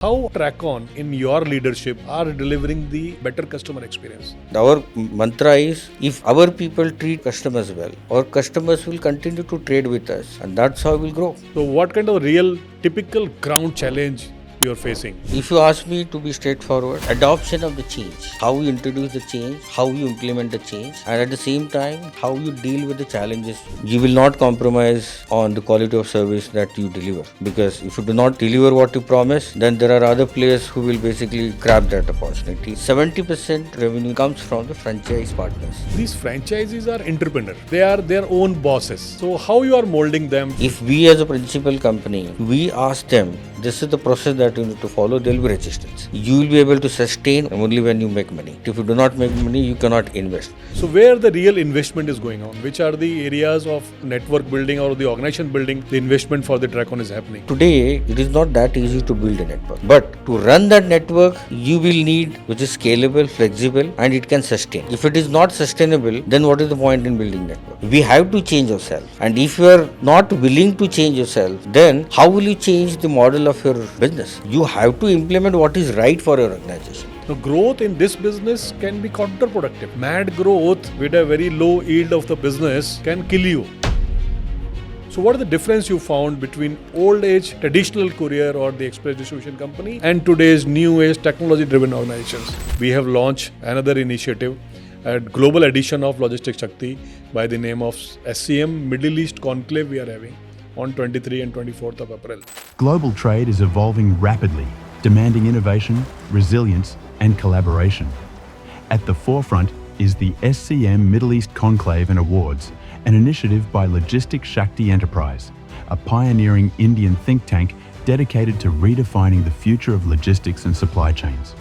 How Trackon in your leadership are delivering the better customer experience? Our mantra is if our people treat customers well, our customers will continue to trade with us, and that's how we'll grow. So what kind of real typical ground challenge you are facing? If you ask me to be straightforward, adoption of the change, how you introduce the change, how you implement the change, and at the same time, how you deal with the challenges. You will not compromise on the quality of service that you deliver, because if you do not deliver what you promise, then there are other players who will basically grab that opportunity. 70% revenue comes from the franchise partners. These franchisees are entrepreneurs. They are their own bosses. So how you are molding them? If we as a principal company, we ask them, this is the process that you need to follow, there will be resistance. You will be able to sustain only when you make money. If you do not make money, you cannot invest. So where the real investment is going on? Which are the areas of network building or the organization building the investment for the Trackon is happening? Today, it is not that easy to build a network. But to run that network, you will need which is scalable, flexible, and it can sustain. If it is not sustainable, then what is the point in building network? We have to change ourselves. And if you are not willing to change yourself, then how will you change the model of your business? You have to implement what is right for your organization. So growth in this business can be counterproductive. Mad growth with a very low yield of the business can kill you. So what is the difference you found between old age traditional courier or the express distribution company and today's new age technology driven organizations? We have launched another initiative, a global edition of Logistics Shakti by the name of SCM Middle East Conclave we are having on 23 and 24th of April. Global trade is evolving rapidly, demanding innovation, resilience, and collaboration. At the forefront is the SCM Middle East Conclave and Awards, an initiative by Logistics Shakti Enterprise, a pioneering Indian think tank dedicated to redefining the future of logistics and supply chains.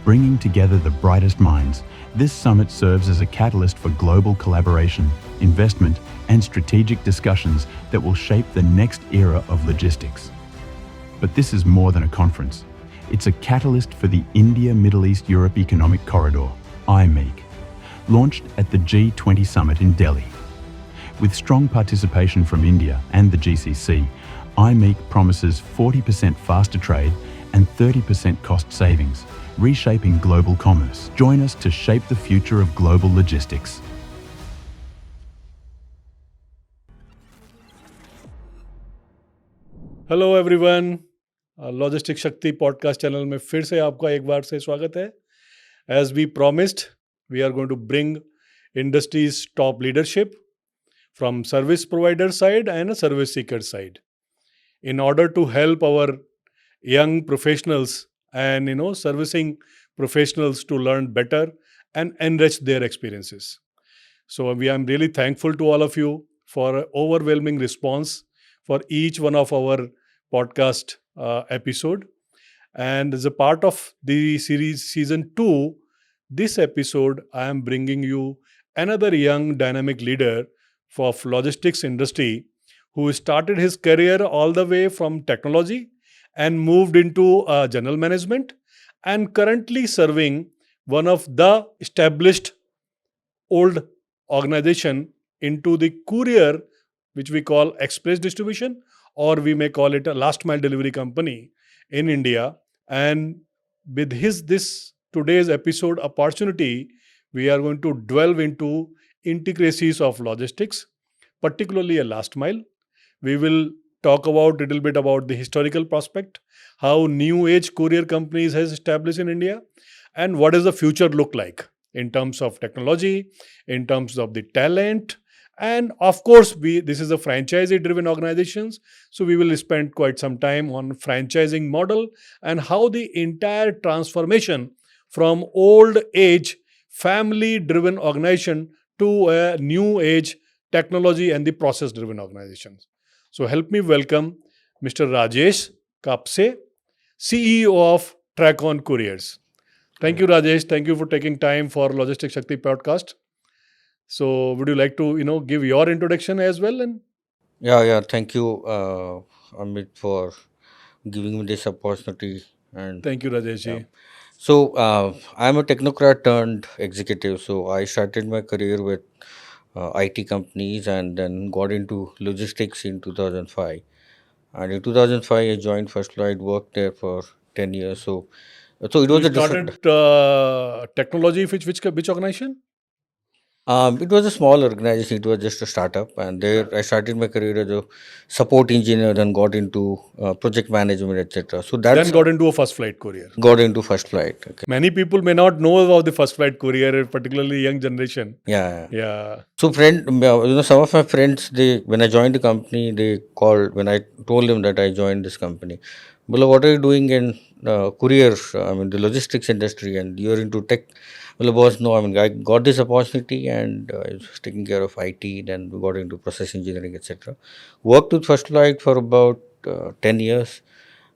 Bringing together the brightest minds, this summit serves as a catalyst for global collaboration, investment, and strategic discussions that will shape the next era of logistics. But this is more than a conference. It's a catalyst for the India-Middle East-Europe Economic Corridor, IMEC, launched at the G20 Summit in Delhi. With strong participation from India and the GCC, IMEC promises 40% faster trade and 30% cost savings, reshaping global commerce. Join us to shape the future of global logistics. Hello everyone, logistic Shakti podcast channel में फिर से आपका एक बार से स्वागत है. As we promised, we are going to bring industries top leadership from service provider side and a service seeker side in order to help our young professionals and servicing professionals to learn better and enrich their experiences. So I'm really thankful to all of you for overwhelming response for each one of our podcast episode. And as a part of the series season 2, this episode I am bringing you another young dynamic leader of logistics industry who started his career all the way from technology and moved into general management and currently serving one of the established old organization into the courier, which we call express distribution, or we may call it a last mile delivery company in India. And with this today's episode opportunity, we are going to delve into intricacies of logistics, particularly a last mile. We will talk about a little bit about the historical prospect, how new age courier companies has established in India, and what does the future look like in terms of technology, in terms of the talent, and of course, this is a franchisee-driven organizations, so we will spend quite some time on franchising model and how the entire transformation from old age family-driven organization to a new age technology and the process-driven organizations. So help me welcome Mr. Rajesh Kapase, CEO of Trackon Couriers. Thank you, Rajesh. Thank you for taking time for Logistics Shakti podcast. So would you like to, give your introduction as well? And Yeah. Thank you, Amit, for giving me this opportunity. And thank you, Rajesh. yeah. So I'm a technocrat turned executive. So I started my career with IT companies and then got into logistics in 2005. And in 2005, I joined First Flight, worked there for 10 years. So it was You a different. started technology, which organization? It was a small organization. It was just a startup, and there I started my career as a support engineer, then got into project management, etc. So Then that's got into a first flight courier. got into first flight. Okay. Many people may not know about the first flight courier, particularly young generation. Yeah. Yeah. So some of my friends, they when I joined the company, they called when I told them that I joined this company. Well, what are you doing in courier? I mean, the logistics industry, and you're into tech. Well, boss, no. I mean, I got this opportunity, and I was taking care of IT. Then we got into process engineering, etc. Worked with First Flight for about 10 years,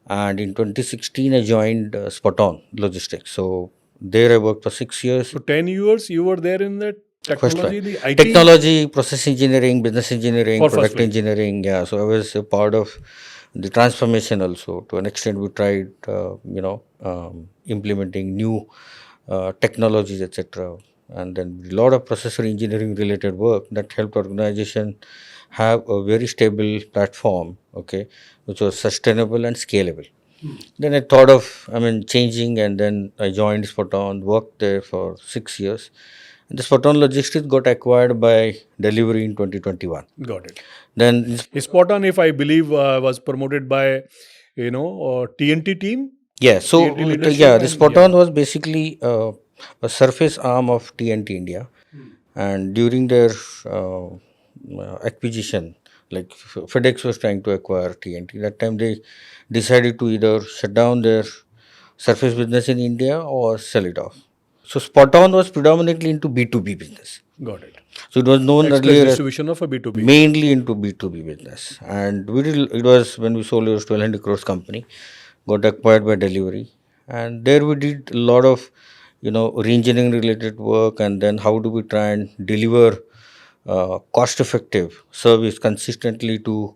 and in 2016 I joined Spot On Logistics. So there I worked for 6 years. So 10 years you were there in that First technology, Flight. the IT Technology, process engineering, business engineering, for first product flight. engineering. Yeah, so I was a part of the transformation also. To an extent, we tried, implementing new technologies, etc. And then a lot of processor engineering related work that helped organization have a very stable platform, okay, which was sustainable and scalable. Then I thought of, changing, and then I joined Spot On, worked there for 6 years. And the Spot On Logistics got acquired by Delivery in 2021. Got it. Then, Spot On, if I believe, was promoted by, TNT team, yeah, so TNT leadership, the and Spot yeah. On was basically a surface arm of TNT India. And during their acquisition, like FedEx was trying to acquire TNT, that time they decided to either shut down their surface business in India or sell it off. So Spot On was predominantly into B2B business. Got it. So it was known Express earlier as distribution of a B2B. mainly into B2B business. And it was when we sold, it was 1200 crores company, got acquired by Delivery. And there we did a lot of, re-engineering related work, and then how do we try and deliver cost effective service consistently to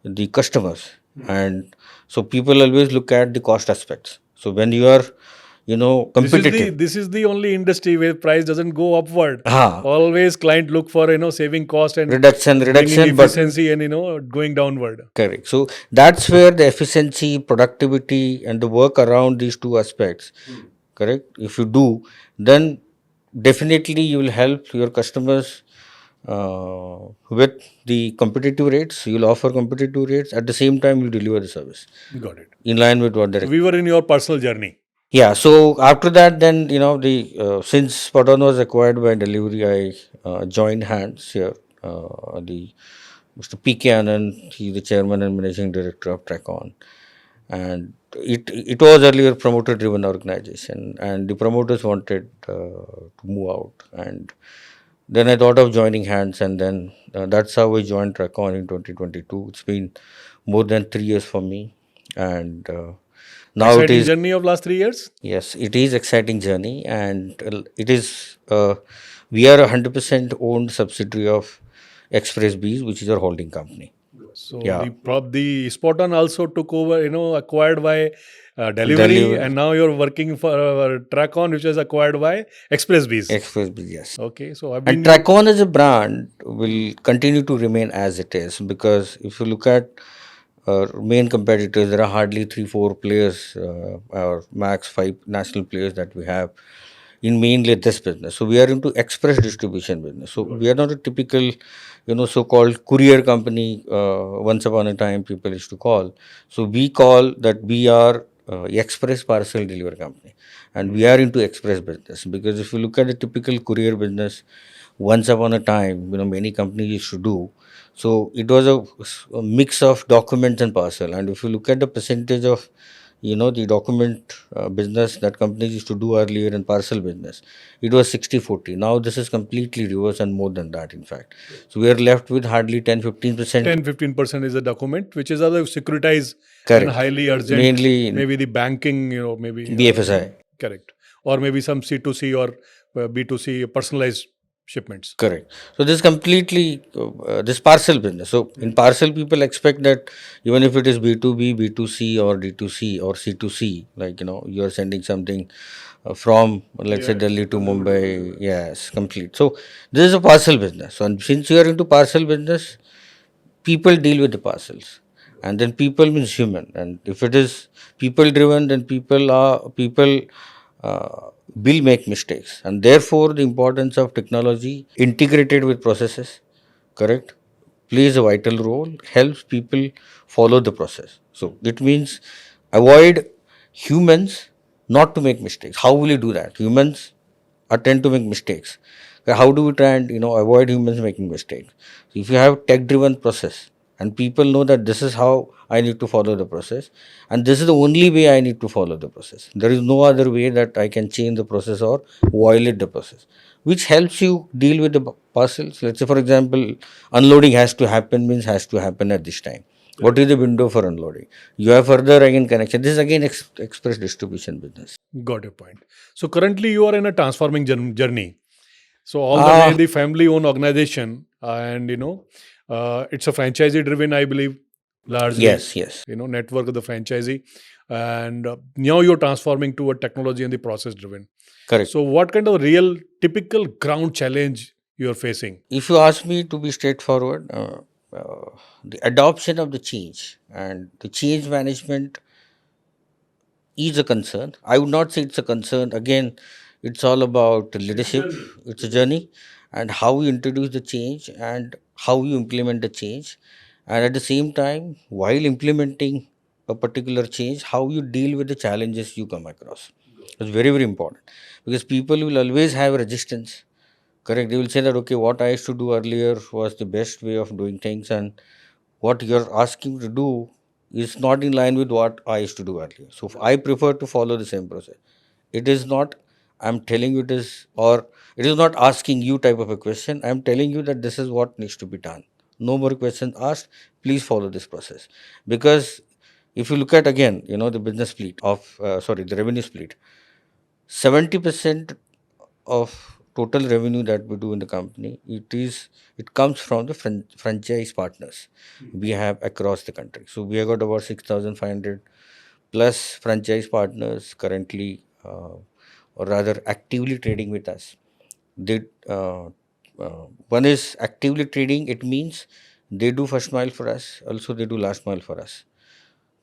the customers. And so people always look at the cost aspects. So when you are, competitive. This is the only industry where price doesn't go upward. Ah, Always client look for saving cost and reduction, bringing but efficiency and going downward. correct. So that's where the efficiency, productivity, and the work around these two aspects, correct. If you do, then definitely you will help your customers with the competitive rates. You will offer competitive rates, at the same time you deliver the service Got it. in line with what they're. We were in your personal journey. Yeah, so after that, then since Spot On was acquired by Delivery, I joined hands here. The Mr. P.K. Anand, he's the chairman and managing director of Trackon, and it was earlier promoter driven organization, and the promoters wanted to move out, and then I thought of joining hands, and then that's how I joined Trackon in 2022. It's been more than 3 years for me, and now it Exciting is. journey of last 3 years. Yes, it is exciting journey, and it is. We are 100% owned subsidiary of Express Bees, which is our holding company. So Yeah. the Spot On also took over, acquired by Delivery, Delivery. and now you're working for Trackon, which was acquired by Express Bees. Express Bees, yes. Okay, so I've And been Trackon as a brand will continue to remain as it is, because if you look at main competitors, there are hardly 3-4 players, or max 5 national players that we have in mainly this business. So we are into express distribution business. So we are not a typical, so-called courier company. Once upon a time, people used to call. So we call that we are express parcel delivery company, and we are into express business, because if you look at a typical courier business, once upon a time, many companies used to do. So it was a mix of documents and parcel. And if you look at the percentage of, the document business that companies used to do earlier in parcel business, it was 60-40. Now this is completely reverse, and more than that, in fact. So we are left with hardly 10-15%. 10-15% is a document which is other securitized Correct. and highly urgent. Mainly maybe the banking, maybe BFSI. Correct, or maybe some C2C or B2C personalized shipments. Correct. So this completely this parcel business. So in parcel, people expect that even if it is B2B, B2C, or D2C, or C2C, like you are sending something from, let's say, Delhi to Mumbai. Yes, complete. So this is a parcel business. So, and since you are into parcel business, people deal with the parcels. And then people means human. And if it is people driven, then people will make mistakes. And therefore, the importance of technology integrated with processes, correct, plays a vital role, helps people follow the process. So it means avoid humans not to make mistakes. How will you do that? Humans are tend to make mistakes. How do we try and avoid humans making mistakes? So if you have tech driven process and people know that this is how I need to follow the process and this is the only way I need to follow the process. There is no other way that I can change the process or violate the process, which helps you deal with the parcels. Let's say, for example, unloading has to happen means has to happen at this time. What is the window for unloading? You have further again connection. This is again express distribution business. Got your point. So currently you are in a transforming journey. So all the way the family-owned organization, and it's a franchisee-driven, I believe, largely. Yes. Network of the franchisee, and now you're transforming to a technology and the process-driven. Correct. So what kind of real typical ground challenge you are facing? If you ask me to be straightforward, the adoption of the change and the change management is a concern. I would not say it's a concern. Again, it's all about leadership. It's a journey, and how you introduce the change and how you implement the change. And at the same time, while implementing a particular change, how you deal with the challenges you come across. It's very, very important because people will always have resistance. Correct. They will say that, okay, what I used to do earlier was the best way of doing things, and what you're asking to do is not in line with what I used to do earlier. So I prefer to follow the same process. It is not, I'm telling you it is, or it is not asking you type of a question. I'm telling you that this is what needs to be done. No more questions asked. Please follow this process. Because if you look at again, the business split of, the revenue split, 70% of total revenue that we do in the company, it comes from the franchise partners we have across the country. So we have got about 6,500 plus franchise partners currently, or rather actively trading with us. They one is actively trading. It means they do first mile for us, also they do last mile for us.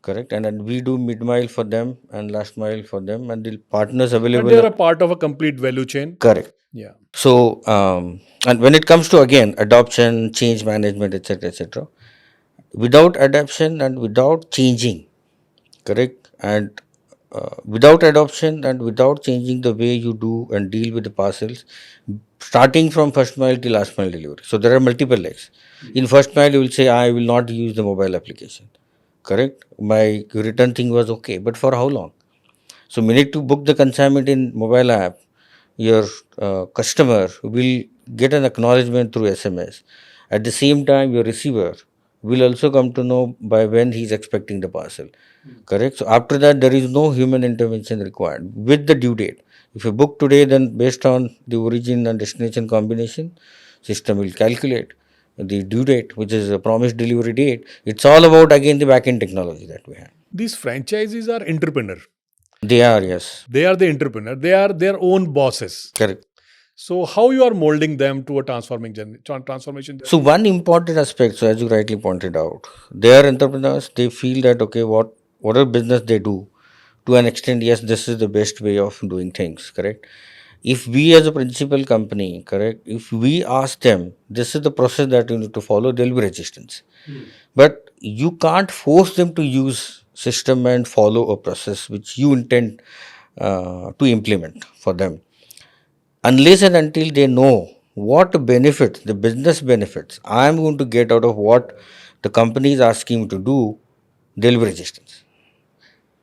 Correct. And then we do mid mile for them and last mile for them, and the partners And available. they are a part of a complete value chain. Correct. Yeah. So, and when it comes to again adoption, change management, etc., without adoption and without changing, correct, and without adoption and without changing the way you do and deal with the parcels, starting from first mile to last mile delivery. So there are multiple legs. In first mile, you will say, I will not use the mobile application. Correct. My return thing was okay, but for how long? So, minute to book the consignment in mobile app, your customer will get an acknowledgement through SMS. At the same time, your receiver will also come to know by when he is expecting the parcel. Correct. So after that, there is no human intervention required with the due date. If you book today, then based on the origin and destination combination, system will calculate the due date, which is a promised delivery date. It's all about again the back end technology that we have. These franchisees are entrepreneur. They are, yes. They are the entrepreneur. They are their own bosses. Correct. So how you are molding them to a transformation journey? So one important aspect, so as you rightly pointed out, they are entrepreneurs. They feel that okay, whatever business they do, to an extent, yes, this is the best way of doing things. Correct. If we as a principal company, correct, if we ask them, this is the process that you need to follow, there will be resistance. But you can't force them to use system and follow a process which you intend to implement for them. Unless and until they know what benefits, the business benefits I am going to get out of what the company is asking me to do, there will be resistance.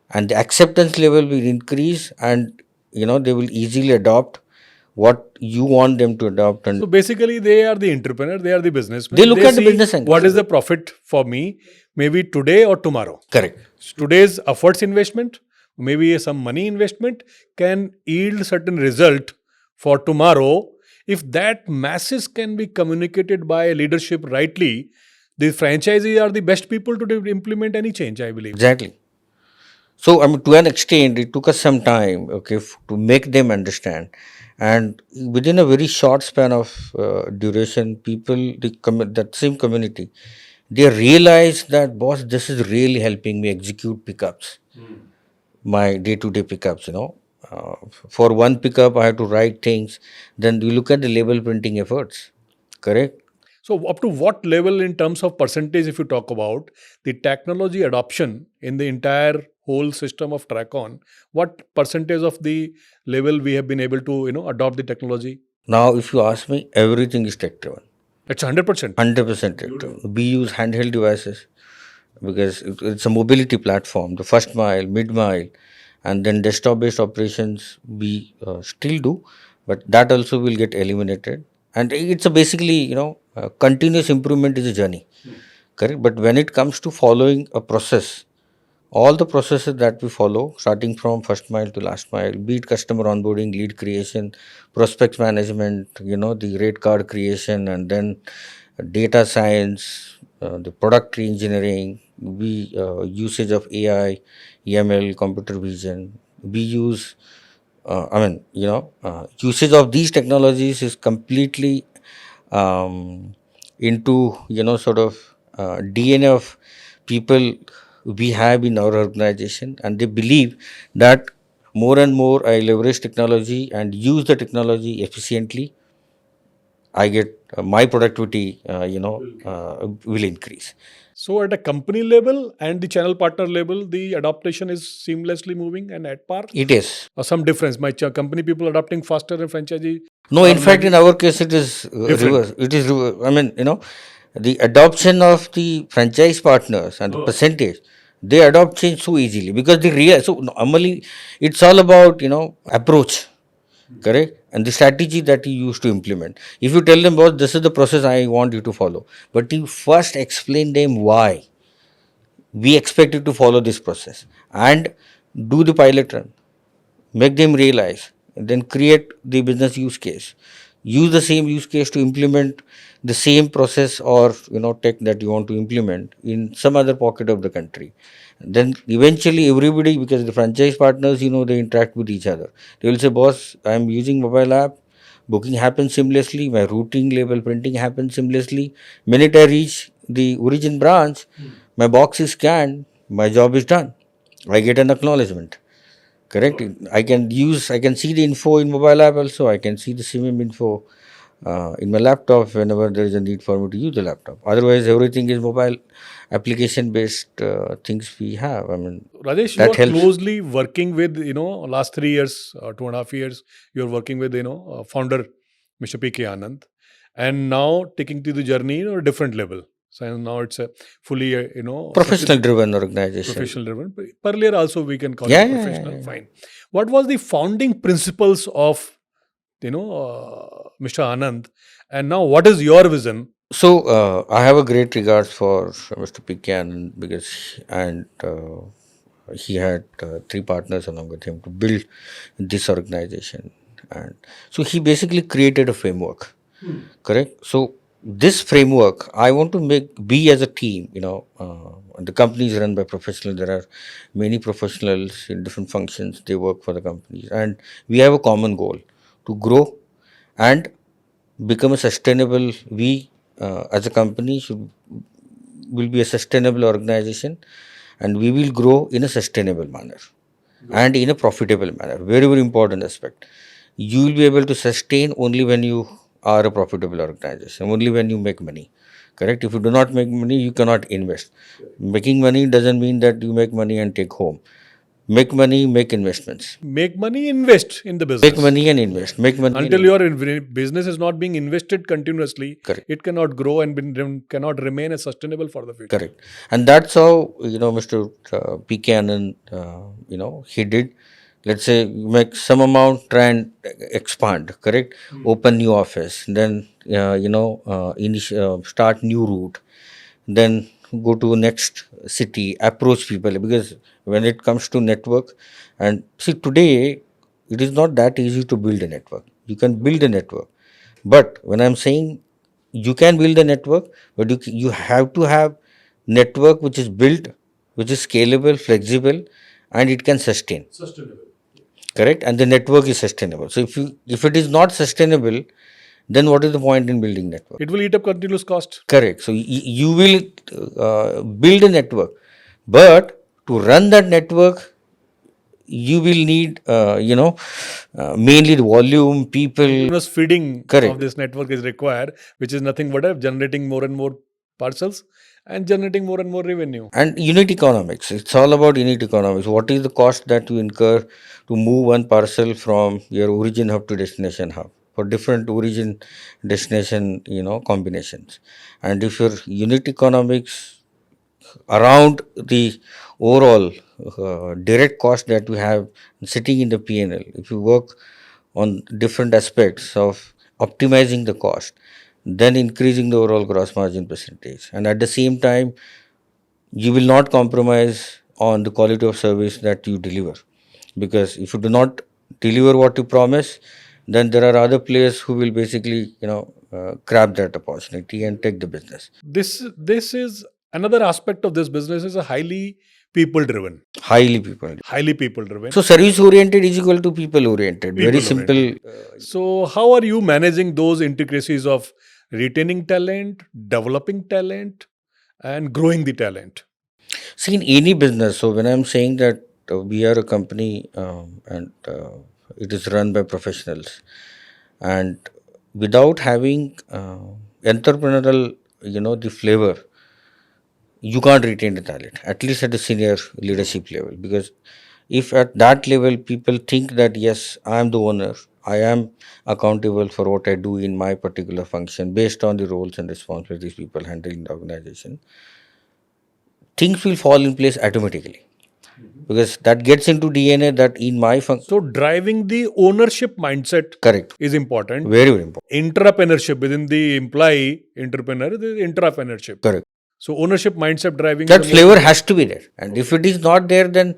And the acceptance level will increase, and they will easily adopt what you want them to adopt. And so basically, they are the entrepreneur, they are the businessman. They look at the see business angle. What is the profit for me, maybe today or tomorrow? Correct. Today's efforts investment, maybe some money investment can yield certain result for tomorrow. If that masses can be communicated by leadership rightly, the franchisees are the best people to implement any change, I believe. Exactly. So, I mean, to an extent, it took us some time, okay, to make them understand. And within a very short span of duration, people, that same community, they realize that, boss, this is really helping me execute pickups, my day-to-day pickups. For one pickup, I have to write things. Then you look at the label printing efforts, correct? So, up to what level, in terms of percentage, if you talk about the technology adoption in the entire whole system of Tracon, what percentage of the level we have been able to, adopt the technology? Now, if you ask me, everything is tech-driven. It's 100%. 100% tech-driven. We use handheld devices because it's a mobility platform. The first mile, mid mile, and then desktop-based operations we still do, but that also will get eliminated. And it's a basically, continuous improvement is a journey, correct? But when it comes to following a process, all the processes that we follow, starting from first mile to last mile, be it customer onboarding, lead creation, prospects management, the rate card creation, and then data science, the product engineering, we usage of AI, EML, computer vision. We use, usage of these technologies is completely into, sort of DNA of people we have in our organization, and they believe that more and more I leverage technology and use the technology efficiently, I get my productivity, will increase. So, at a company level and the channel partner level, the adaptation is seamlessly moving and at par. It is. Or some difference? My company people adopting faster and franchisee No, are in fact, in lagging? our case, it is Different. reverse. It is, the adoption of the franchise partners and the percentage, they adopt change so easily because they realize. So, normally, it's all about, approach, correct? And the strategy that you use to implement. If you tell them, boss, this is the process I want you to follow, but you first explain them why we expect you to follow this process and do the pilot run, make them realize, and then create the business use case, use the same use case to implement the same process or tech that you want to implement in some other pocket of the country. Then eventually everybody, because the franchise partners, they interact with each other, they will say, boss, I am using mobile app, booking happens seamlessly, my routing, label printing happens seamlessly. Minute I reach the origin branch, my box is scanned, my job is done, I get an acknowledgement. Correct. I can see the info in mobile app also. I can see the CMM info in my laptop whenever there is a need for me to use the laptop. Otherwise, everything is mobile application based things we have. I mean, Rajesh, you that are helps. closely working with, last 3 years, 2.5 years, you're working with, founder, Mr. PK Anand, and now taking to the journey, a different level. So now it's a fully, Professional driven organization. professional driven. Earlier also we can call Yeah, it yeah, professional. yeah. Fine. What was the founding principles of, Mr. Anand, and now what is your vision? So I have a great regards for Mr. Pikyan because he had three partners along with him to build this organization, and so he basically created a framework. Correct. So this framework, I want to be as a team. The company is run by professionals. There are many professionals in different functions. They work for the companies, and we have a common goal to grow and become a sustainable. We as a company will be a sustainable organization, and we will grow in a sustainable manner and in a profitable manner. Very, very important aspect. You will be able to sustain only when you are a profitable organization, only when you make money. Correct? If you do not make money, you cannot invest. Making money doesn't mean that you make money and take home. Make money, make investments. Make money, invest in the Make business. money and invest. Make money and Until your business is not being invested continuously, Correct. it cannot grow and cannot remain as sustainable for the future. Correct. And that's how, Mr. PK Anand, he did. Let's say you make some amount, try and expand, correct? Open new office, then, start new route, then go to next city, approach people. Because when it comes to network, and see, today, it is not that easy to build a network. You can build a network. But when I'm saying you can build a network, but you have to have network which is built, which is scalable, flexible, and it can sustain. Sustainable. Correct. And the network is sustainable. So if it is not sustainable, then what is the point in building network? It will eat up continuous cost. Correct. So you will build a network, but to run that network, you will need, mainly the volume, people. Continuous feeding Correct. of this network is required, which is nothing but generating more and more parcels and generating more and more revenue. And unit economics. It's all about unit economics. What is the cost that you incur to move one parcel from your origin hub to destination hub for different origin destination, combinations. And if your unit economics around the overall direct cost that we have sitting in the P&L, if you work on different aspects of optimizing the cost, then increasing the overall gross margin percentage, and at the same time you will not compromise on the quality of service that you deliver, because if you do not deliver what you promise, then there are other players who will basically grab that opportunity and take the business. This is another aspect of this business is a highly people driven. Highly people. Highly people driven. So service oriented is equal to people oriented. Very simple. So how are you managing those intricacies of retaining talent, developing talent, and growing the talent? See, in any business, so when I'm saying that we are a company and it is run by professionals, and without having entrepreneurial, the flavor, you can't retain the talent, at least at the senior leadership level. Because if at that level people think that yes, I am the owner, I am accountable for what I do in my particular function based on the roles and responsibilities people handle in the organization, things will fall in place automatically, because that gets into DNA that in my function. So driving the ownership mindset, Correct, is important. very very important. Intrapreneurship within the employee entrepreneur, the intrapreneurship. Correct. So ownership mindset driving That the flavor has to be there, and if it is not there, then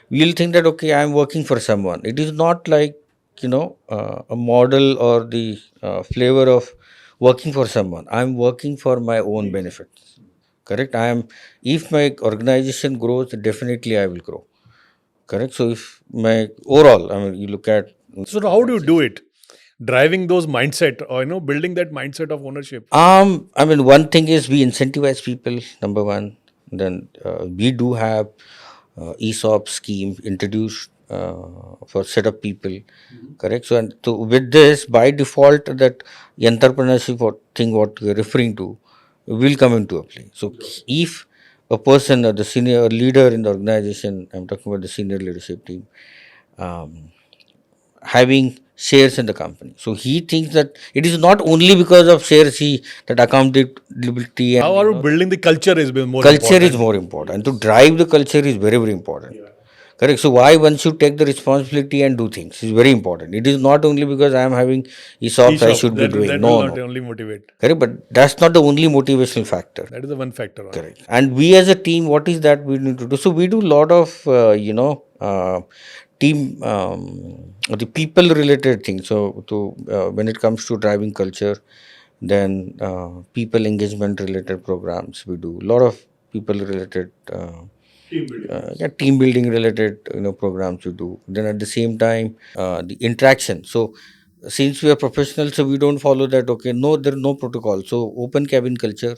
we'll think that okay, I am working for someone. It is not like a model or the flavor of working for someone. I am working for my own benefits. Correct. I am. If my organization grows, definitely I will grow. Correct. So if my overall, I mean, you look at. So how do you do it? Driving those mindset, or building that mindset of ownership. I mean, one thing is we incentivize people. Number one, then we do have ESOP scheme introduced for set of people. Correct. So and so with this, by default, that entrepreneurship thing what we are referring to will come into a play. So if a person or the senior leader in the organization, I'm talking about the senior leadership team, um, having shares in the company. So he thinks that it is not only because of shares that accountability and How are you building the culture is more culture important. is more important. And to drive the culture is very, very important. Correct. So why one should take the responsibility and do things is very important. It is not only because I am having ESOPs I should be doing. That No, will not no. only motivate. Correct. But that's not the only motivational factor. That is the one factor. Correct. And we as a team, what is that we need to do? So we do a lot of, team, the people related things. So when it comes to driving culture, then people engagement related programs, we do a lot of people related team building related programs we do. Then at the same time the interaction. So since we are professionals, so we don't follow that. Okay, no, there is no protocol. So open cabin culture.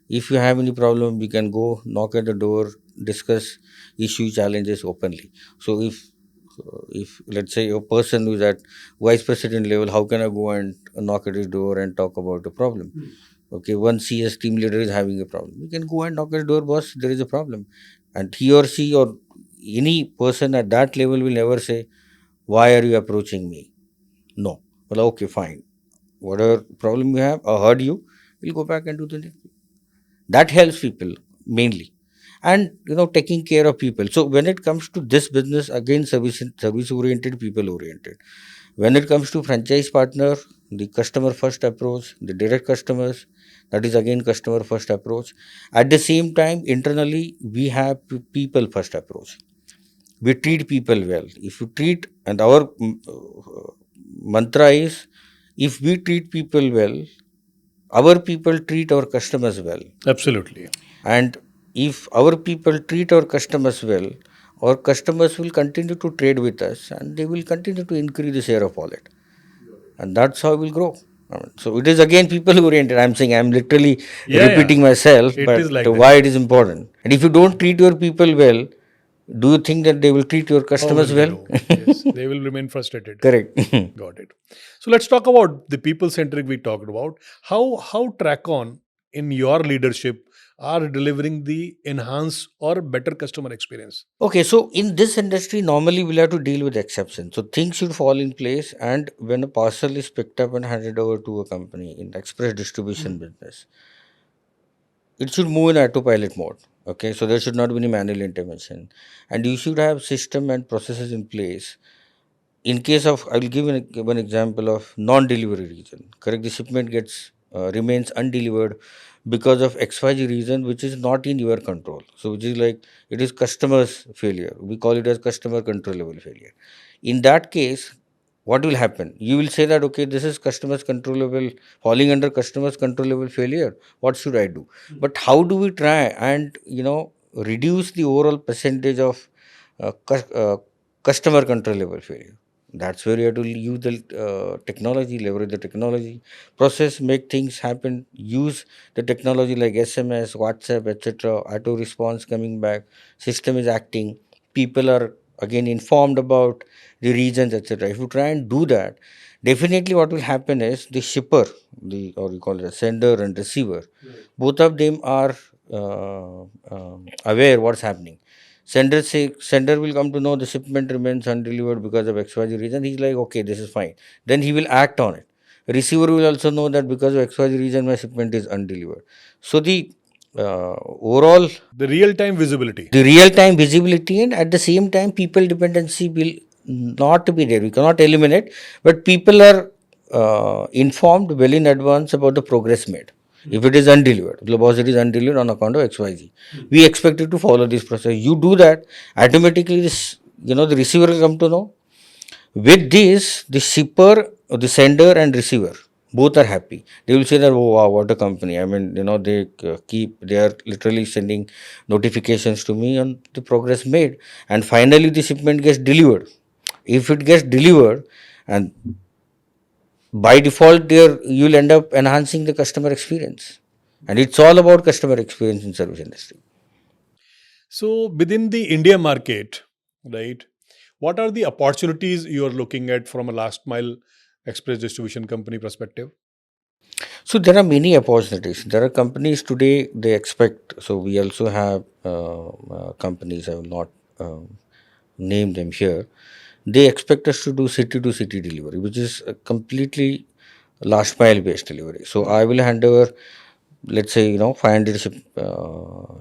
If you have any problem, we can go knock at the door, discuss issue challenges openly. So if let's say a person who is at vice president level, how can I go and knock at his door and talk about the problem? Okay, one CS team leader is having a problem. We can go and knock at the door, boss, there is a problem. And he or she or any person at that level will never say, why are you approaching me? No. Well, okay, fine. Whatever problem you have, I heard you, we'll go back and do the next. That helps people mainly. And taking care of people. So when it comes to this business, again, service oriented, people oriented. When it comes to franchise partner, the customer first approach, the direct customers, that is again customer first approach. At the same time, internally, we have people first approach. We treat people well. If you treat, and our mantra is, if we treat people well, our people treat our customers well. Absolutely. And if our people treat our customers well, our customers will continue to trade with us and they will continue to increase the share of wallet. And that's how we'll grow. So it is again people oriented. I'm saying I'm literally Yeah, repeating yeah. myself, It but is like that. why it is important. And if you don't treat your people well, do you think that they will treat your How customers will they well? do? Yes, they will remain frustrated. Correct. Got it. So let's talk about the people centric we talked about. How Trackon in your leadership are delivering the enhanced or better customer experience. Okay, so in this industry, normally we'll have to deal with exceptions. So things should fall in place, and when a parcel is picked up and handed over to a company in express distribution business, it should move in autopilot mode. Okay, so there should not be any manual intervention, and you should have system and processes in place. In case of, I will give one example of non-delivery reason. Correct, the shipment gets remains undelivered because of XYZ reason, which is not in your control. So which is like it is customer's failure. We call it as customer controllable failure. In that case, what will happen? You will say that okay, this is customer's controllable, falling under customer's controllable failure. What should I do? But how do we try and reduce the overall percentage of customer controllable failure? That's where you have to use the technology, leverage the technology, process, make things happen, use the technology like SMS, WhatsApp, etc. Auto response coming back, system is acting, people are again informed about the reasons, etc. If you try and do that, definitely what will happen is the shipper, the or you call it a sender and receiver, both of them are aware what's happening. Sender will come to know the shipment remains undelivered because of XYZ reason. He's like, okay, this is fine. Then he will act on it. Receiver will also know that because of XYZ reason my shipment is undelivered. So overall The real time visibility. the real time visibility, and at the same time people dependency will not be there. We cannot eliminate, but people are informed well in advance about the progress made. If it is undelivered, globos it is undelivered on account of XYZ. We expect it to follow this process. You do that, automatically this the receiver will come to know. With this, the shipper, the sender and receiver, both are happy. They will say that, oh wow, what a company. I mean, they are literally sending notifications to me on the progress made. And finally, the shipment gets delivered. If it gets delivered, and by default, there you'll end up enhancing the customer experience. And it's all about customer experience in service industry. So within the India market, right? What are the opportunities you are looking at from a last mile express distribution company perspective? So there are many opportunities. There are companies today they expect. So we also have companies. I will not name them here. They expect us to city delivery, which is a completely last mile based delivery. So I will hand over, let's say 500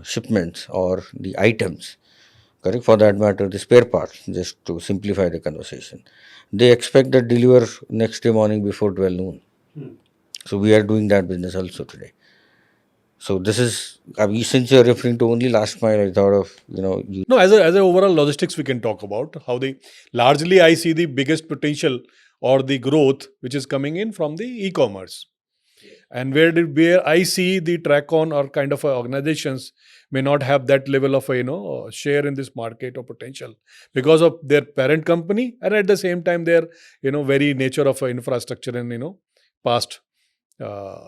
shipments or the items. Correct, for that matter, the spare parts. Just to simplify the conversation, they expect that deliver next day morning before 12 noon. So we are doing that business also today. So this is since you're referring to only last mile, I thought of you. No, as a overall logistics, we can talk about how the largely I see the biggest potential or the growth which is coming in from the e-commerce, and where I see the Trackon or kind of organizations may not have that level of a share in this market or potential because of their parent company, and at the same time their very nature of infrastructure and past uh,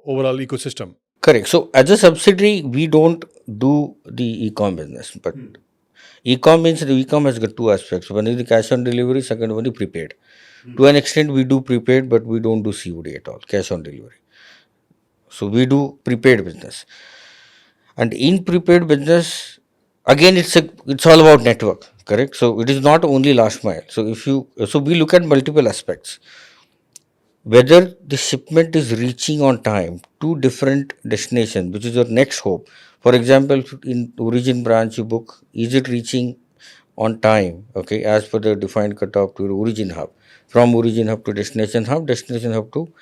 overall ecosystem. Correct. So as a subsidiary, we don't do the e-com business, but e-com means the e-com has got two aspects. One is the cash on delivery, second one is prepaid. To an extent, we do prepaid, but we don't do COD at all, cash on delivery. So we do prepaid business, and in prepaid business, again, it's all about network. Correct. So it is not only last mile. So we look at multiple aspects. Whether the shipment is reaching on time to different destinations, which is your next hope. For example, in origin branch you book, is it reaching on time, okay, as per the defined cutoff to the origin hub, from origin hub to destination hub to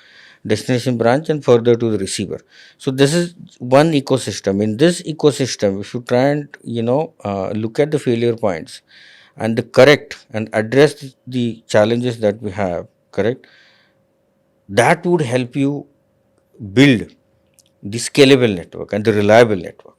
destination branch, and further to the receiver. So this is one ecosystem. In this ecosystem, if you try and look at the failure points and the correct and address the challenges that we have, correct, that would help you build the scalable network and the reliable network.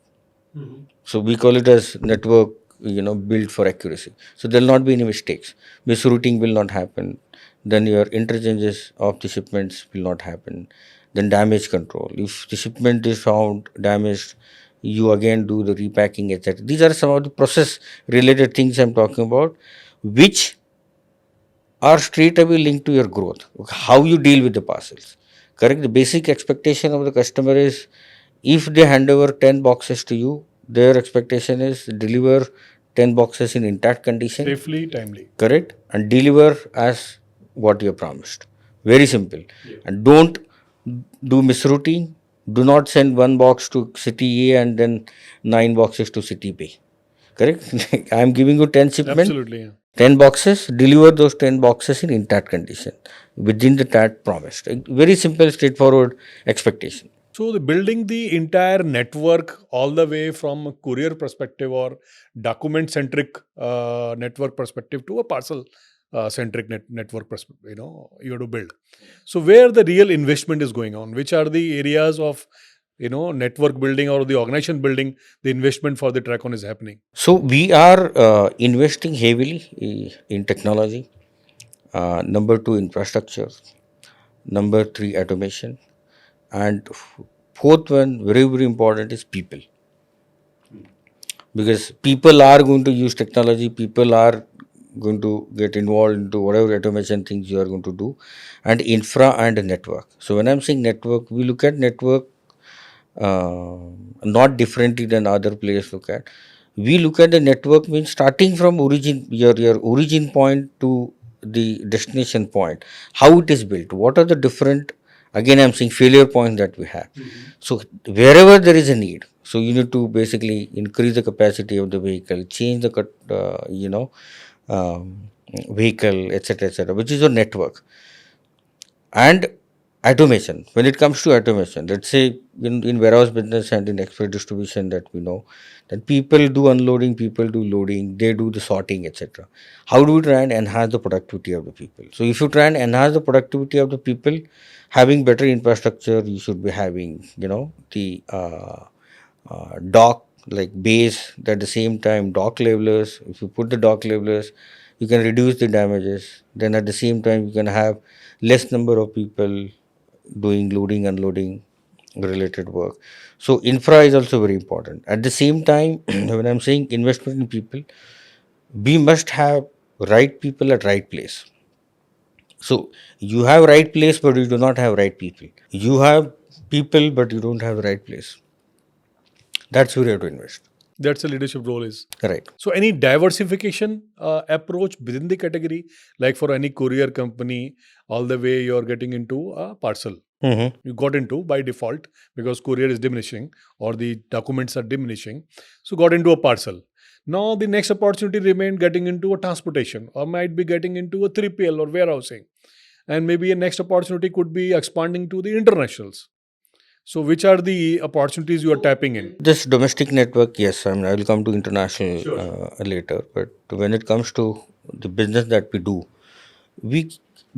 So we call it as network, built for accuracy. So there will not be any mistakes. Misrouting will not happen. then your interchanges of the shipments will not happen. Then damage control. If the shipment is found damaged, you again do the repacking, etc. These are some of the process related things I'm talking about, which are straight away linked to your growth. How you deal with the parcels. Correct? The basic expectation of the customer is, if they hand over 10 boxes to you, their expectation is deliver 10 boxes in intact condition. Safely, timely. Correct? And deliver as what you promised. Very simple. And don't do misrouting. Do not send one box to city A and then 9 boxes to city B. Correct? I am giving you 10 shipments. Absolutely. Yeah. 10 boxes, deliver those 10 boxes in intact condition within the TAT promised. A very simple, straightforward expectation. So building the entire network all the way from a courier perspective or document centric network perspective to a parcel centric network perspective, you have to build. So where the real investment is going on, which are the areas of network building or the organization building, the investment for the Trackon is happening. So we are investing heavily in technology. Number 2, infrastructure. Number 3, automation. And fourth one, very, very important, is people. Because people are going to use technology, people are going to get involved into whatever automation things you are going to do, and infra and network. So when I'm saying network, we look at network not differently than other players look at. We look at the network means starting from origin, your origin point to the destination point, how it is built, what are the different, again I'm saying, failure points that we have. So wherever there is a need, so you need to basically increase the capacity of the vehicle, change the vehicle, etc., which is your network. And automation. When it comes to automation, let's say in warehouse business and in express distribution, that we know that people do unloading, people do loading, they do the sorting, etc. How do we try and enhance the productivity of the people? So if you try and enhance the productivity of the people, having better infrastructure, you should be having the dock like base, at the same time dock levelers. If you put the dock levelers, you can reduce the damages. Then at the same time you can have less number of people doing loading, unloading related work. So infra is also very important. At the same time, when I'm saying investment in people, we must have right people at right place. So you have right place, but you do not have right people. You have people, but you don't have the right place. That's where you have to invest. That's the leadership role is. Right. So any diversification approach within the category, like for any courier company, all the way you're getting into a parcel. You got into by default because courier is diminishing or the documents are diminishing. So got into a parcel. Now the next opportunity remained getting into a transportation or might be getting into a 3PL or warehousing. And maybe a next opportunity could be expanding to the internationals. So which are the opportunities you are tapping in? This domestic network, yes, I will come to international later. But when it comes to the business that we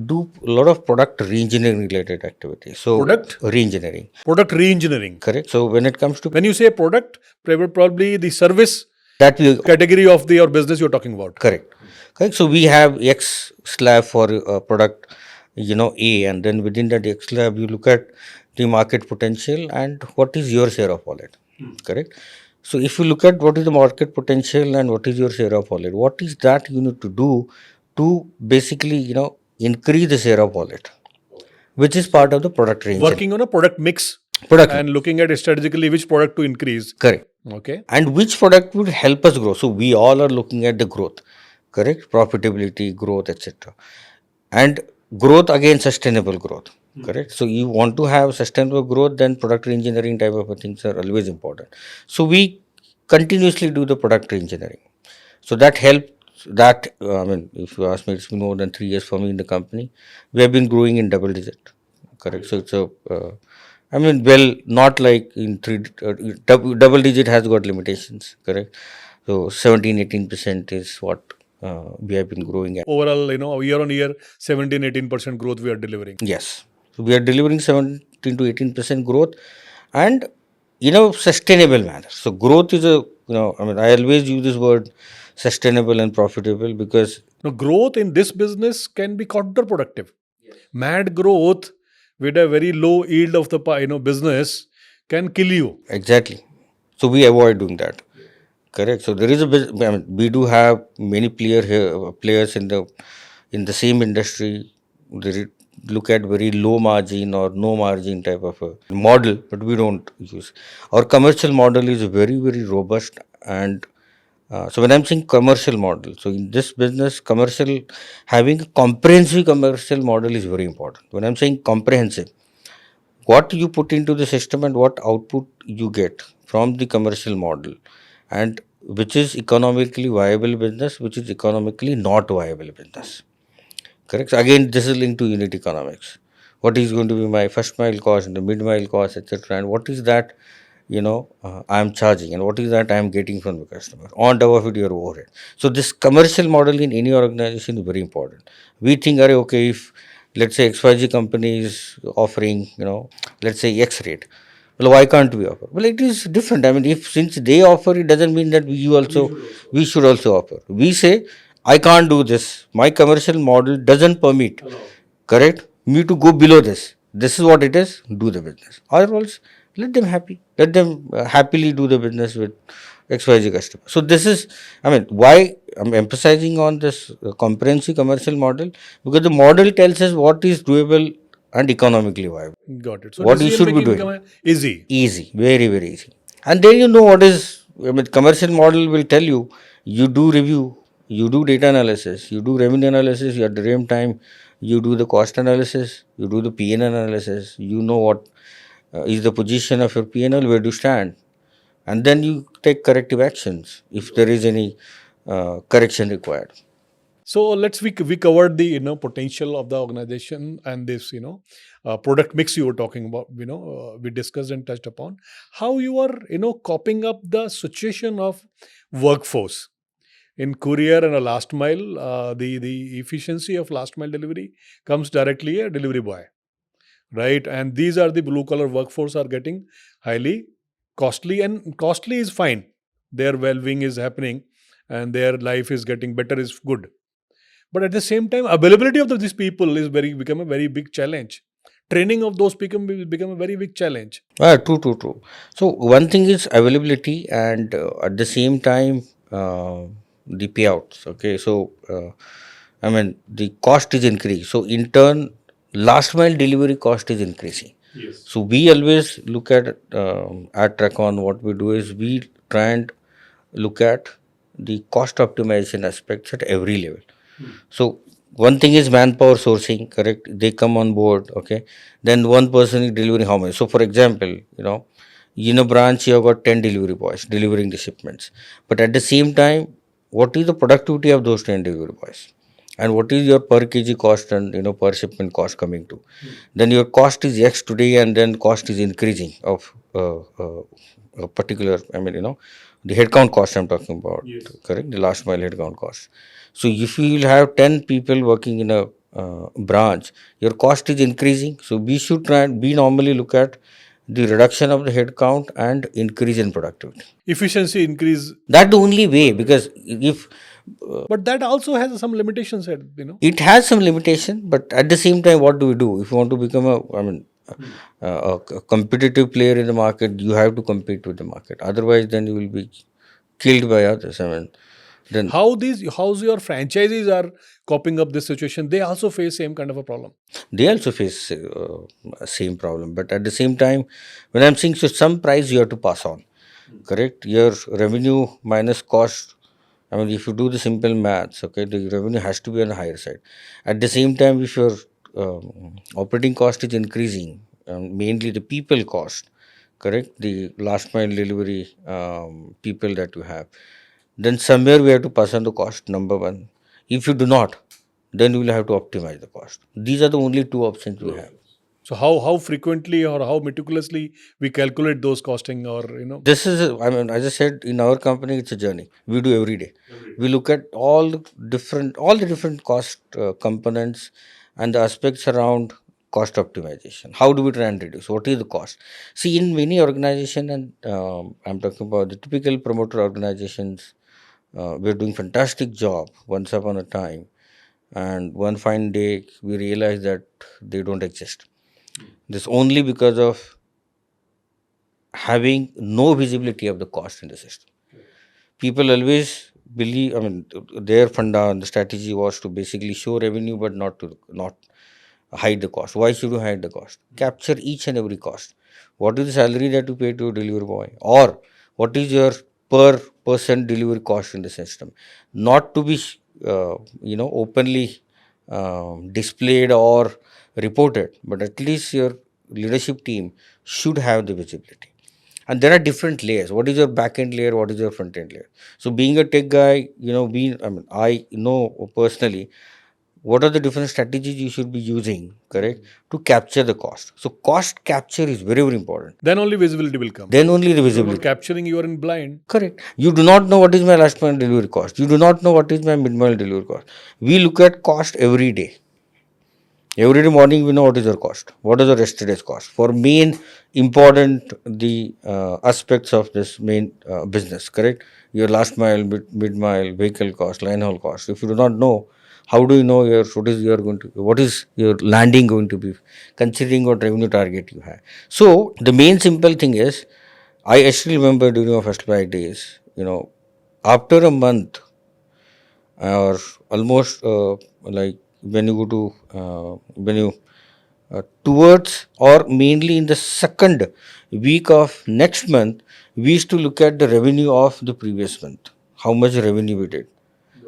do a lot of product re-engineering related activities. So Product? re-engineering. Product re-engineering. Correct. So when it comes to When you say product, probably the service that we category of your business you're talking about. Correct. So we have X slab for product, A, and then within that X slab you look at the market potential and what is your share of wallet. Correct. So if you look at what is the market potential and what is your share of wallet, what is that you need to do to basically increase the share of wallet, which is part of the product range. Working on a product mix and looking at strategically which product to increase. Correct. Okay. And which product would help us grow. So we all are looking at the growth. Correct. Profitability, growth, etc. And growth, again, sustainable growth. Correct. So you want to have sustainable growth, then product engineering type of things are always important. So we continuously do the product engineering. So that helps. That if you ask me, it's been more than 3 years for me in the company. We have been growing in double digit. Correct. So it's not like in double digit has got limitations. Correct. So 17-18% is what we have been growing at. Overall, year on year, 17-18% growth we are delivering. Yes. So we are delivering 17-18% growth and sustainable manner. So growth is I always use this word sustainable and profitable because Now, growth in this business can be counterproductive. Mad growth with a very low yield of the business can kill you. Exactly. So we avoid doing that. Correct. So there is I mean, we do have many players in the same industry. They look at very low margin or no margin type of a model, but we don't use. Our commercial model is very robust, and so when I'm saying commercial model, so in this business, commercial having a comprehensive commercial model is very important. When I'm saying comprehensive, what you put into the system and what output you get from the commercial model, and which is economically viable business, which is economically not viable business. Correct. So again, this is linked to unit economics. What is going to be my first mile cost, the mid mile cost, etc., and what is that I am charging, and what is that I am getting from the customer. On top of it, your overhead. So this commercial model in any organization is very important. We think, okay, if let's say XYZ company is offering, let's say X rate. Well, why can't we offer? Well, it is different. I mean, if since they offer, it doesn't mean that we should also offer. We say, I can't do this. My commercial model doesn't permit. Correct? Me to go below this. This is what it is. Do the business. Or else, let them happy. Let them happily do the business with XYZ customer. So this is, I mean, why I'm emphasizing on this comprehensive commercial model, because the model tells us what is doable and economically viable. Got it. So What you decision should be making doing. become easy. Easy, very easy. And then you know what is, I mean, commercial model will tell you, you do review, you do data analysis, you do revenue analysis, at the same time, you do the cost analysis, you do the PN analysis, you know what is the position of your PNL, where do you stand, and then you take corrective actions if there is any correction required. So we covered the potential of the organization and this product mix you were talking about. We discussed and touched upon how you are coping up the situation of workforce in courier and a last mile. The efficiency of last mile delivery comes directly a delivery boy, right? And these are the blue collar workforce are getting highly costly, and costly is fine. Their well-being is happening and their life is getting better is good, but at the same time availability of these people is become a very big challenge. Training of those people will become a very big challenge. True. So one thing is availability, and at the same time, the payouts. Okay, so I mean, the cost is increased. So in turn, last mile delivery cost is increasing. Yes. So we always look at Trackon. What we do is we try and look at the cost optimization aspects at every level. So one thing is manpower sourcing, correct? They come on board, okay. Then one person is delivering how many? So for example, in a branch you have got 10 delivery boys delivering the shipments. But at the same time, what is the productivity of those 10 delivery boys? And what is your per kg cost and per shipment cost coming to? Then your cost is X today, and then cost is increasing of a particular, I mean, the headcount cost I'm talking about, Yes. correct? The last mile headcount cost. So if you will have 10 people working in a branch, your cost is increasing. So we should try and we normally look at the reduction of the headcount and increase in productivity. Efficiency increase, That's the only way, because if but that also has some limitations. it has some limitation, but at the same time, what do we do? If you want to become a competitive player in the market, you have to compete with the market. Otherwise, then you will be killed by others. I mean, then How's your franchisees are coping up this situation? They also face same kind of a problem. they also face same problem. But at the same time, when I'm saying, so some price you have to pass on, correct? Your revenue minus cost. I mean, if you do the simple maths, okay, the revenue has to be on the higher side. At the same time, if your operating cost is increasing, mainly the people cost, correct? The last mile delivery people that you have, then somewhere we have to pass on the cost, number one. If you do not, then you will have to optimize the cost. These are the only two options we have. So how frequently or how meticulously we calculate those costing, or This is, I mean, as I said, in our company, it's a journey. We do every day. We look at all the different cost components and the aspects around cost optimization. How do we try and reduce? What is the cost? See, in many organizations, and I'm talking about the typical promoter organizations, we're doing fantastic job once upon a time. and one fine day we realize that they don't exist. This only because of having no visibility of the cost in the system. People always believe, I mean, their funda and the strategy was to basically show revenue but not hide the cost. Why should you hide the cost? Capture each and every cost. What is the salary that you pay to a delivery boy, or what is your per person delivery cost in the system? Not to be openly displayed or reported, but at least your leadership team should have the visibility. And there are different layers. What is your back end layer? What is your front end layer? So being a tech guy, I know personally what are the different strategies you should be using, correct, to capture the cost. So cost capture is very, very important. Then only visibility will come. Then only the If you're not visibility. capturing, you are in blind. Correct. You do not know what is my last mile delivery cost. You do not know what is my mid mile delivery cost. We look at cost every day. Every day morning we know what is our cost. What is our yesterday's cost for main important the aspects of this main business. Correct. Your last mile, mid mile, vehicle cost, line haul cost. If you do not know, how do you know what is your landing going to be, considering what revenue target you have? So the main simple thing is, I actually remember during our first 5 days, after a month or almost like when you go to when you towards or mainly in the second week of next month, we used to look at the revenue of the previous month, how much revenue we did,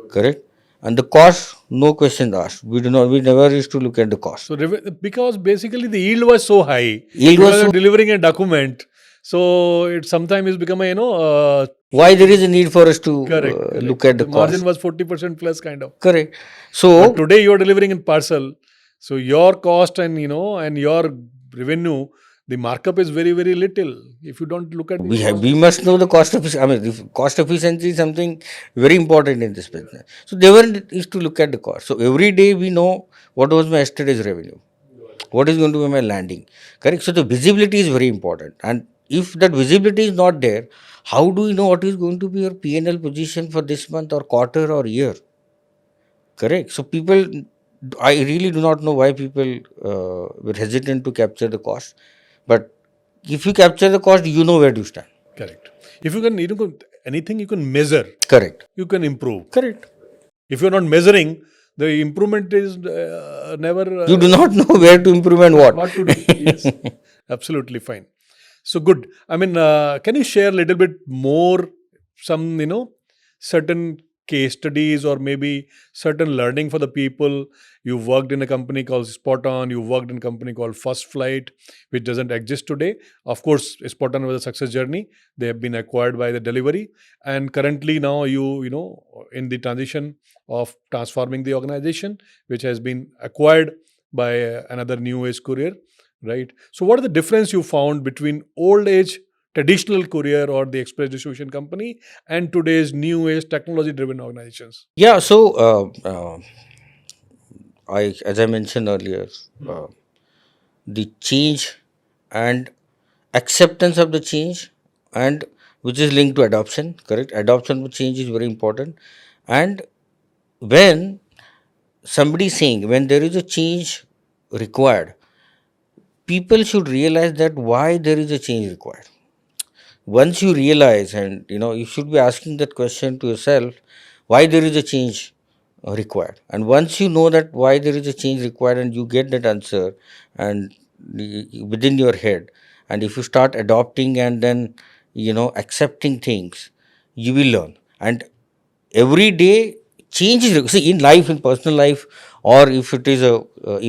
correct, and the cost, no questions asked. We never used to look at the cost. So because basically the yield was so high, Yield was because so- you're delivering a document, so it sometimes is become a Why there is a need for us to correct. look at the margin cost? was 40% plus kind of. Correct. So But today you are delivering in parcel, so your cost and and your revenue, the markup is very, very little. If you don't look at we must know the cost efficiency. I mean, if cost efficiency is something very important in this business. So they were is to look at the cost. So every day we know what was my yesterday's revenue, what is going to be my landing. Correct. So the visibility is very important. And if that visibility is not there, how do you know what is going to be your P&L position for this month or quarter or year? Correct. So people, I really do not know why people were hesitant to capture the cost. But if you capture the cost, you know where to stand. correct. If anything you can measure, Correct. you can improve. Correct. If you're not measuring, the improvement is never. You do not know where to improve and what. What to do. Yes, absolutely fine. So good. I mean, can you share a little bit more, some certain case studies or maybe certain learning for the people? You worked in a company called Spot On. You worked in a company called First Flight, which doesn't exist today. Of course, Spot On was a success journey. They have been acquired by the delivery, and currently now you in the transition of transforming the organization, which has been acquired by another new age courier, right? So what are the difference you found between old age traditional courier or the express distribution company and today's new age technology driven organizations? Yeah. So, as I mentioned earlier, the change and acceptance of the change, and which is linked to adoption. Correct. Adoption of change is very important. And when somebody is saying when there is a change required, people should realize that why there is a change required. Once you realize, and you should be asking that question to yourself, why there is a change required. And once you know that why there is a change required and you get that answer and within your head, and if you start adopting and then accepting things, you will learn. And every day change is see in life, in personal life, or if it is a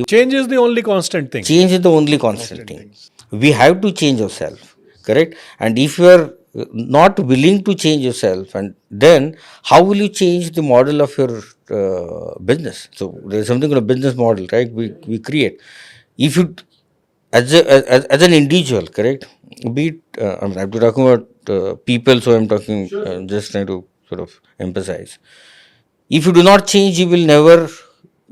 Change is the only constant thing. change is the only constant thing. We have to change ourselves, correct? And if you are not willing to change yourself, and then how will you change the model of your business? So there is something called a business model, right? We create. If you as an individual, correct? Be it, I'm talking about people, so I'm talking just trying to sort of emphasize. If you do not change, you will never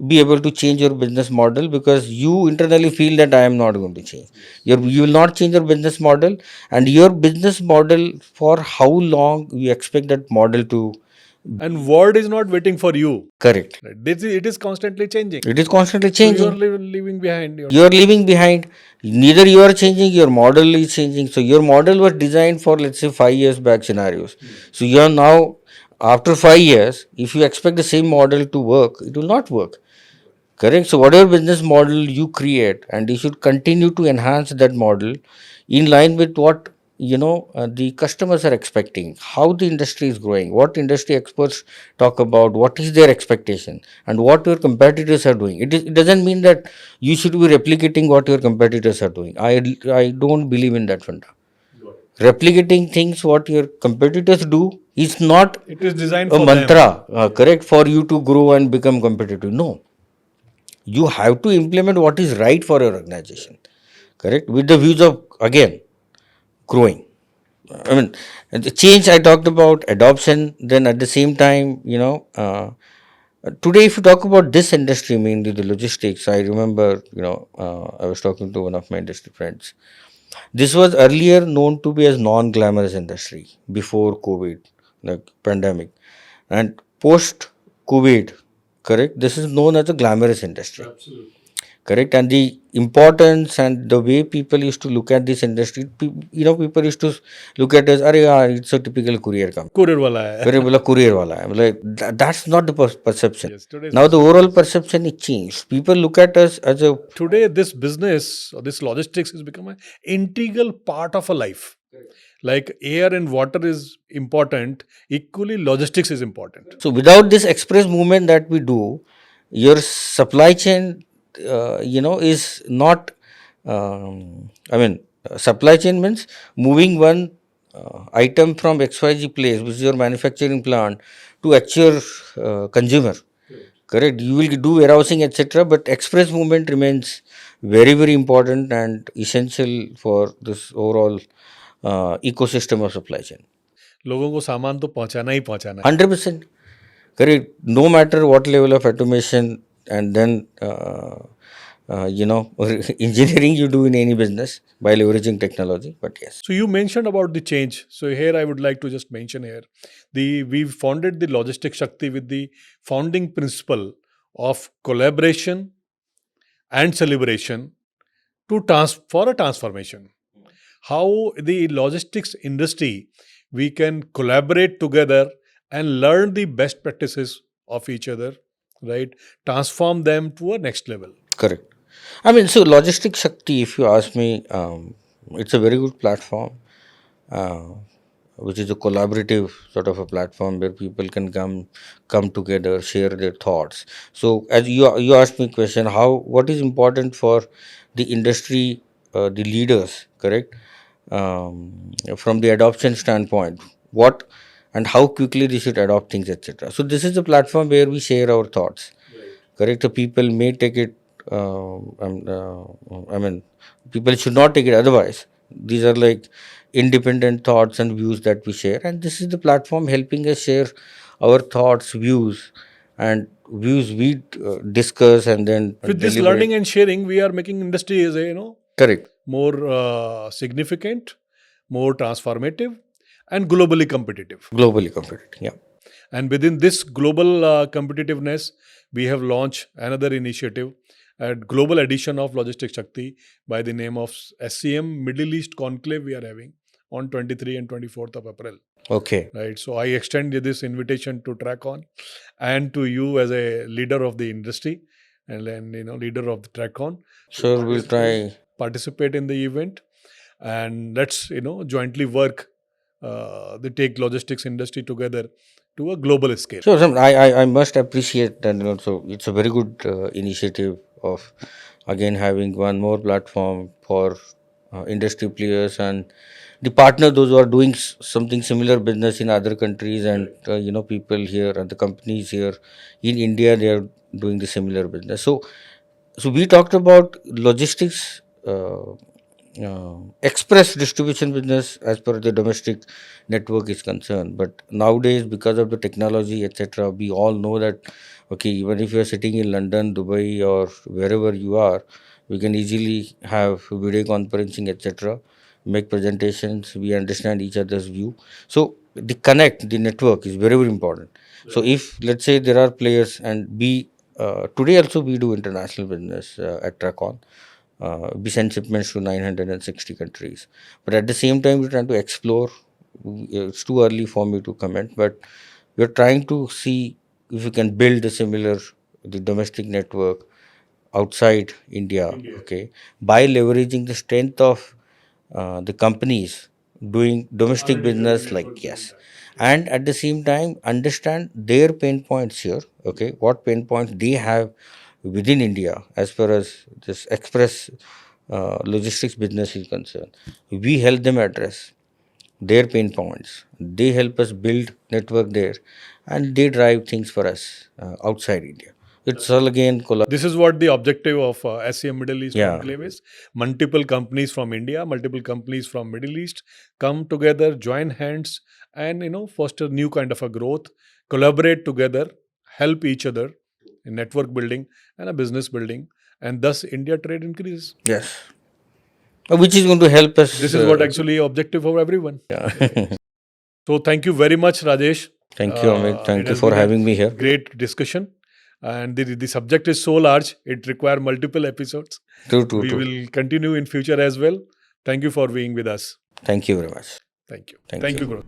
be able to change your business model, because you internally feel that I am not going to change. You will not change your business model, and your business model, for how long you expect that model to And world is not waiting for you. Correct. Right? It is constantly changing. It is constantly So you are changing. leaving behind. You are leaving behind. Neither you are changing, your model is changing. So your model was designed for, let's say, 5 years back scenarios. So you are now, after 5 years, if you expect the same model to work, it will not work. Correct. So whatever business model you create, and you should continue to enhance that model in line with what the customers are expecting, how the industry is growing, what industry experts talk about, what is their expectation, and what your competitors are doing. It doesn't mean that you should be replicating what your competitors are doing. I don't believe in that funda. Replicating things what your competitors do is not It is designed a for them. mantra, correct, for you to grow and become competitive. No, you have to implement what is right for your organization, correct, with the views of, again, growing. I mean, the change I talked about, adoption, then at the same time, today if you talk about this industry, mainly the logistics, I remember, I was talking to one of my industry friends. This was earlier known to be as non-glamorous industry before COVID, like pandemic, and post COVID, correct, this is known as a glamorous industry. Absolutely. Correct. And the importance and the way people used to look at this industry, people used to look at it as, "Arey yaar, it's a typical courier company, Courier wala hai. very well courier wala hai." Like that's not the perception. Yes, today's Now the overall perception is changed. People look at us as a, today this business or this logistics has become an integral part of a life. Like air and water is important, equally logistics is important. so without this express movement that we do, your supply chain, is not. I mean, supply chain means moving one item from XYZ place, which is your manufacturing plant, to actual consumer. Correct. You will do warehousing, etc. But express movement remains very, very important and essential for this overall ecosystem of supply chain. लोगों को सामान तो पहुंचाना ही पहुंचाना है. 100%. Correct. No matter what level of automation and then engineering you do in any business by leveraging technology. But yes. So you mentioned about the change. So here I would like to just mention here, we founded the Logistics Shakti with the founding principle of collaboration and celebration for a transformation. How the logistics industry we can collaborate together and learn the best practices of each other, right? Transform them to a next level. Correct. I mean, so Logistics Shakti, if you ask me, it's a very good platform, uh, which is a collaborative sort of a platform where people can come together, share their thoughts. So, as you asked me question, what is important for the industry, the leaders, correct, from the adoption standpoint, what and how quickly they should adopt things, etc. So, this is a platform where we share our thoughts. Correct. The people may take it. I mean, people should not take it otherwise. These are like independent thoughts and views that we share, and this is the platform helping us share our thoughts, views, and views we discuss and then With this deliberate. learning and sharing, we are making industry as a Correct. more significant, more transformative, and globally competitive. Globally competitive. Yeah. And within this global competitiveness, we have launched another initiative, a global edition of Logistics Shakti by the name of SCM Middle East Conclave we are having on 23 and 24th of April. Okay. Right. So I extend this invitation to Trackon and to you as a leader of the industry and then leader of the Trackon. Sure, we'll try. Participate in the event and let's jointly work the take logistics industry together to a global scale. Sure, I must appreciate that. So it's a very good initiative of again having one more platform for industry players and the partner, those who are doing something similar business in other countries, and people here and the companies here in India, they are doing the similar business. So we talked about logistics. Express distribution business as per the domestic network is concerned, but nowadays because of the technology, etc., we all know that okay, even if you are sitting in London, Dubai, or wherever you are, we can easily have video conferencing, etc., make presentations, we understand each other's view. So the network is very, very important. So if let's say there are players and we today also we do international business at Trackon. We send shipments to 960 countries. But at the same time, we're trying to explore. It's too early for me to comment, but we're trying to see if we can build a similar the domestic network outside India, okay, by leveraging the strength of the companies doing domestic business, like yes, and at the same time understand their pain points here, okay, what pain points they have within India as far as this express logistics business is concerned. We help them address their pain points. They help us build network there, and they drive things for us outside India. It's all again This is what the objective of SCM Middle East yeah. Conclave is. Multiple companies from India, multiple companies from Middle East come together, join hands, and foster new kind of a growth, collaborate together, help each other in network building and a business building, and thus India trade increases. Yes. Which is going to help us. This is what actually objective for everyone. Yeah. So thank you very much, Rajesh. Thank you, Amit. It Thank you has for been a having me here. Great discussion. And the subject is so large, it requires multiple episodes. True, true, We true. will continue in future as well. Thank you for being with us. Thank you very much. Thank you. Thank Thank you. you, Guru.